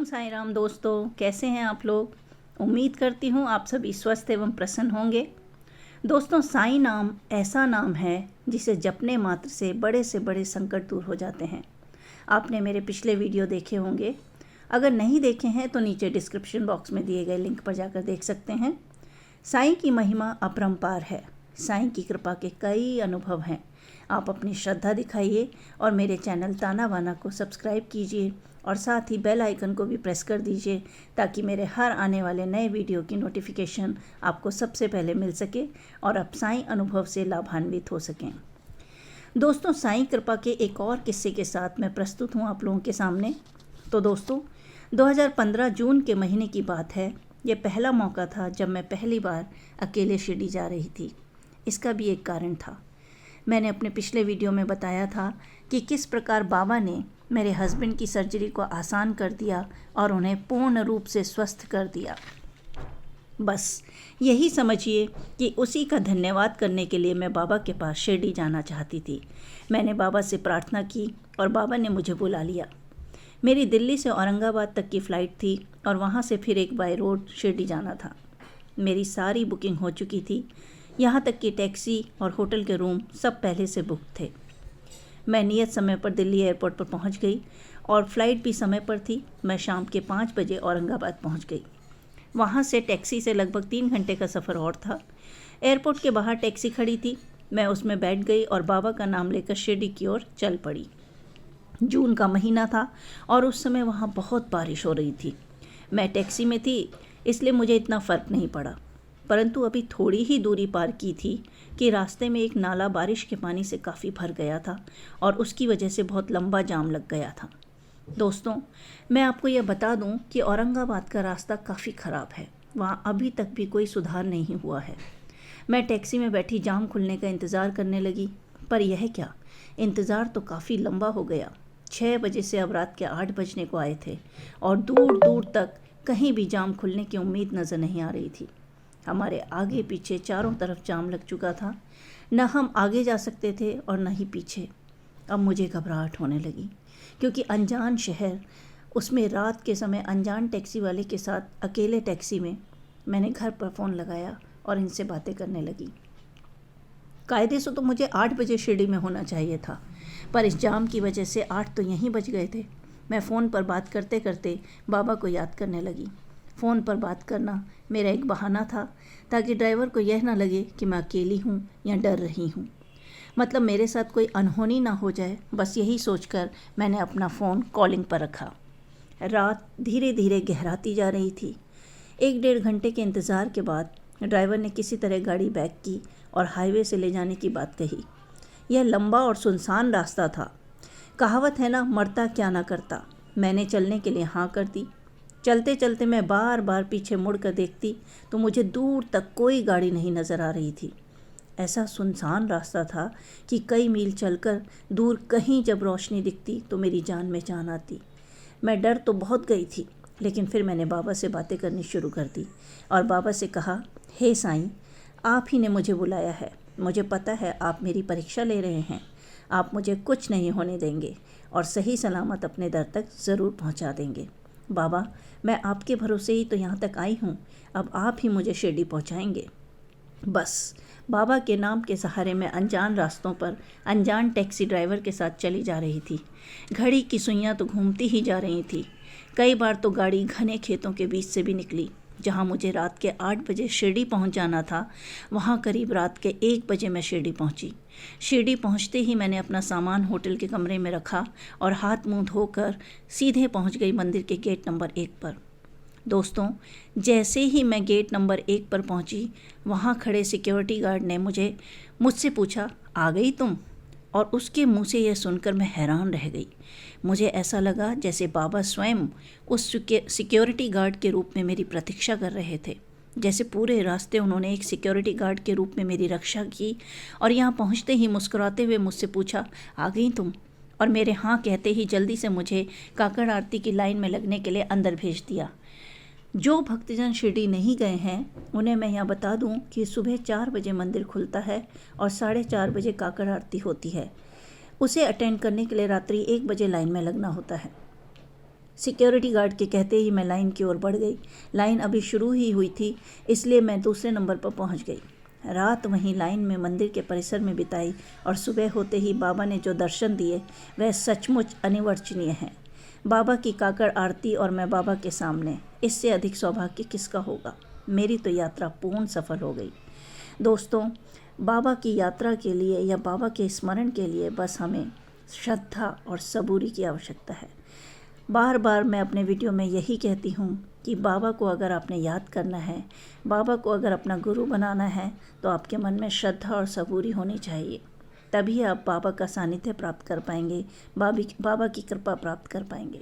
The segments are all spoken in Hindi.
साईं राम दोस्तों, कैसे हैं आप लोग। उम्मीद करती हूँ आप सभी स्वस्थ एवं प्रसन्न होंगे। दोस्तों, साईं नाम ऐसा नाम है जिसे जपने मात्र से बड़े संकट दूर हो जाते हैं। आपने मेरे पिछले वीडियो देखे होंगे। अगर नहीं देखे हैं तो नीचे डिस्क्रिप्शन बॉक्स में दिए गए लिंक पर जाकर देख सकते हैं। साईं की महिमा अपरंपार है। साईं की कृपा के कई अनुभव हैं। आप अपनी श्रद्धा दिखाइए और मेरे चैनल ताना बाना को सब्सक्राइब कीजिए और साथ ही बेल आइकन को भी प्रेस कर दीजिए ताकि मेरे हर आने वाले नए वीडियो की नोटिफिकेशन आपको सबसे पहले मिल सके और आप साईं अनुभव से लाभान्वित हो सकें। दोस्तों, साईं कृपा के एक और किस्से के साथ मैं प्रस्तुत हूँ आप लोगों के सामने। तो दोस्तों, 2015 जून के महीने की बात है। ये पहला मौका था जब मैं पहली बार अकेले शिरडी जा रही थी। इसका भी एक कारण था। मैंने अपने पिछले वीडियो में बताया था कि किस प्रकार बाबा ने मेरे हस्बैंड की सर्जरी को आसान कर दिया और उन्हें पूर्ण रूप से स्वस्थ कर दिया। बस यही समझिए कि उसी का धन्यवाद करने के लिए मैं बाबा के पास शिरडी जाना चाहती थी। मैंने बाबा से प्रार्थना की और बाबा ने मुझे बुला लिया। मेरी दिल्ली से औरंगाबाद तक की फ़्लाइट थी और वहाँ से फिर एक बाय रोड शिरडी जाना था। मेरी सारी बुकिंग हो चुकी थी, यहाँ तक कि टैक्सी और होटल के रूम सब पहले से बुक थे। मैं नियत समय पर दिल्ली एयरपोर्ट पर पहुँच गई और फ़्लाइट भी समय पर थी। मैं शाम के 5 बजे औरंगाबाद पहुँच गई। वहाँ से टैक्सी से लगभग 3 घंटे का सफ़र और था। एयरपोर्ट के बाहर टैक्सी खड़ी थी। मैं उसमें बैठ गई और बाबा का नाम लेकर शिरडी की ओर चल पड़ी। जून का महीना था और उस समय वहाँ बहुत बारिश हो रही थी। मैं टैक्सी में थी इसलिए मुझे इतना फ़र्क नहीं पड़ा, परंतु अभी थोड़ी ही दूरी पार की थी कि रास्ते में एक नाला बारिश के पानी से काफ़ी भर गया था और उसकी वजह से बहुत लंबा जाम लग गया था। दोस्तों, मैं आपको यह बता दूं कि औरंगाबाद का रास्ता काफ़ी ख़राब है। वहाँ अभी तक भी कोई सुधार नहीं हुआ है। मैं टैक्सी में बैठी जाम खुलने का इंतज़ार करने लगी, पर यह क्या, इंतज़ार तो काफ़ी लंबा हो गया। 6 बजे से अब रात के 8 बजने को आए थे और दूर दूर तक कहीं भी जाम खुलने की उम्मीद नज़र नहीं आ रही थी। हमारे आगे पीछे चारों तरफ जाम लग चुका था। न हम आगे जा सकते थे और न ही पीछे। अब मुझे घबराहट होने लगी क्योंकि अनजान शहर, उसमें रात के समय अनजान टैक्सी वाले के साथ अकेले टैक्सी में। मैंने घर पर फ़ोन लगाया और इनसे बातें करने लगी। कायदे से तो मुझे 8 बजे शिरडी में होना चाहिए था, पर इस जाम की वजह से 8 तो यहीं बज गए थे। मैं फ़ोन पर बात करते करते बाबा को याद करने लगी। फ़ोन पर बात करना मेरा एक बहाना था ताकि ड्राइवर को यह ना लगे कि मैं अकेली हूँ या डर रही हूँ, मतलब मेरे साथ कोई अनहोनी ना हो जाए। बस यही सोचकर मैंने अपना फ़ोन कॉलिंग पर रखा। रात धीरे धीरे गहराती जा रही थी। 1-1.5 घंटे के इंतज़ार के बाद ड्राइवर ने किसी तरह गाड़ी बैक की और हाईवे से ले जाने की बात कही। यह लंबा और सुनसान रास्ता था। कहावत है ना, मरता क्या ना करता। मैंने चलने के लिए हाँ कर दी। चलते चलते मैं बार बार पीछे मुड़ कर देखती तो मुझे दूर तक कोई गाड़ी नहीं नज़र आ रही थी। ऐसा सुनसान रास्ता था कि कई मील चलकर दूर कहीं जब रोशनी दिखती तो मेरी जान में जान आती। मैं डर तो बहुत गई थी, लेकिन फिर मैंने बाबा से बातें करनी शुरू कर दी और बाबा से कहा, हे साईं, आप ही ने मुझे बुलाया है। मुझे पता है आप मेरी परीक्षा ले रहे हैं। आप मुझे कुछ नहीं होने देंगे और सही सलामत अपने दर तक ज़रूर पहुंचा देंगे। बाबा, मैं आपके भरोसे ही तो यहाँ तक आई हूँ। अब आप ही मुझे शिरडी पहुँचाएंगे। बस बाबा के नाम के सहारे मैं अनजान रास्तों पर अनजान टैक्सी ड्राइवर के साथ चली जा रही थी। घड़ी की सुइयाँ तो घूमती ही जा रही थी। कई बार तो गाड़ी घने खेतों के बीच से भी निकली। जहाँ मुझे रात के 8 बजे शिरडी पहुँच जाना था, वहाँ करीब रात के 1 बजे मैं शिरडी पहुँची। शिरडी पहुँचते ही मैंने अपना सामान होटल के कमरे में रखा और हाथ मुंह धोकर सीधे पहुँच गई मंदिर के गेट नंबर 1 पर। दोस्तों, जैसे ही मैं गेट नंबर 1 पर पहुँची, वहाँ खड़े सिक्योरिटी गार्ड ने मुझसे पूछा, आ गई तुम? और उसके मुंह से यह सुनकर मैं हैरान रह गई। मुझे ऐसा लगा जैसे बाबा स्वयं उस सिक्योरिटी गार्ड के रूप में मेरी प्रतीक्षा कर रहे थे। जैसे पूरे रास्ते उन्होंने एक सिक्योरिटी गार्ड के रूप में मेरी रक्षा की और यहाँ पहुँचते ही मुस्कुराते हुए मुझसे पूछा, आ गई तुम? और मेरे हाँ कहते ही जल्दी से मुझे काकड़ आरती की लाइन में लगने के लिए अंदर भेज दिया। जो भक्तजन शिरडी नहीं गए हैं उन्हें मैं यहाँ बता दूँ कि सुबह 4 बजे मंदिर खुलता है और 4:30 बजे काकड़ आरती होती है। उसे अटेंड करने के लिए रात्रि 1 बजे लाइन में लगना होता है। सिक्योरिटी गार्ड के कहते ही मैं लाइन की ओर बढ़ गई। लाइन अभी शुरू ही हुई थी, इसलिए मैं दूसरे नंबर पर पहुंच गई। रात वहीं लाइन में मंदिर के परिसर में बिताई और सुबह होते ही बाबा ने जो दर्शन दिए वह सचमुच अनिवर्चनीय हैं। बाबा की काकड़ आरती और मैं बाबा के सामने, इससे अधिक सौभाग्य किसका होगा। मेरी तो यात्रा पूर्ण सफल हो गई। दोस्तों, बाबा की यात्रा के लिए या बाबा के स्मरण के लिए बस हमें श्रद्धा और सबूरी की आवश्यकता है। बार बार मैं अपने वीडियो में यही कहती हूँ कि बाबा को अगर आपने याद करना है, बाबा को अगर अपना गुरु बनाना है, तो आपके मन में श्रद्धा और सबूरी होनी चाहिए। तभी आप बाबा का सानिध्य प्राप्त कर पाएंगे, बाबा की कृपा प्राप्त कर पाएंगे।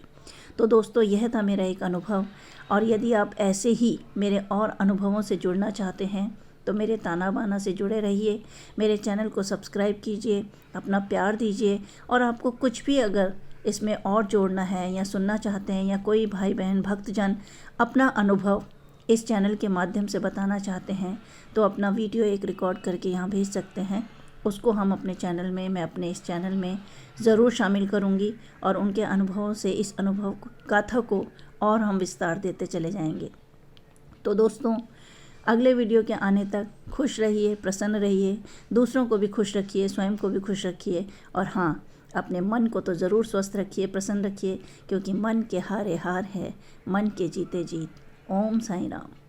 तो दोस्तों, यह था मेरा एक अनुभव, और यदि आप ऐसे ही मेरे और अनुभवों से जुड़ना चाहते हैं तो मेरे ताना बाना से जुड़े रहिए। मेरे चैनल को सब्सक्राइब कीजिए, अपना प्यार दीजिए, और आपको कुछ भी अगर इसमें और जोड़ना है या सुनना चाहते हैं, या कोई भाई बहन भक्तजन अपना अनुभव इस चैनल के माध्यम से बताना चाहते हैं, तो अपना वीडियो एक रिकॉर्ड करके यहाँ भेज सकते हैं। उसको हम अपने चैनल में, मैं अपने इस चैनल में ज़रूर शामिल करूँगी, और उनके अनुभवों से इस अनुभव गाथा को और हम विस्तार देते चले जाएंगे। तो दोस्तों, अगले वीडियो के आने तक खुश रहिए, प्रसन्न रहिए, दूसरों को भी खुश रखिए, स्वयं को भी खुश रखिए, और हाँ, अपने मन को तो ज़रूर स्वस्थ रखिए, प्रसन्न रखिए, क्योंकि मन के हारे हार है, मन के जीते जीत। ओम साईं राम।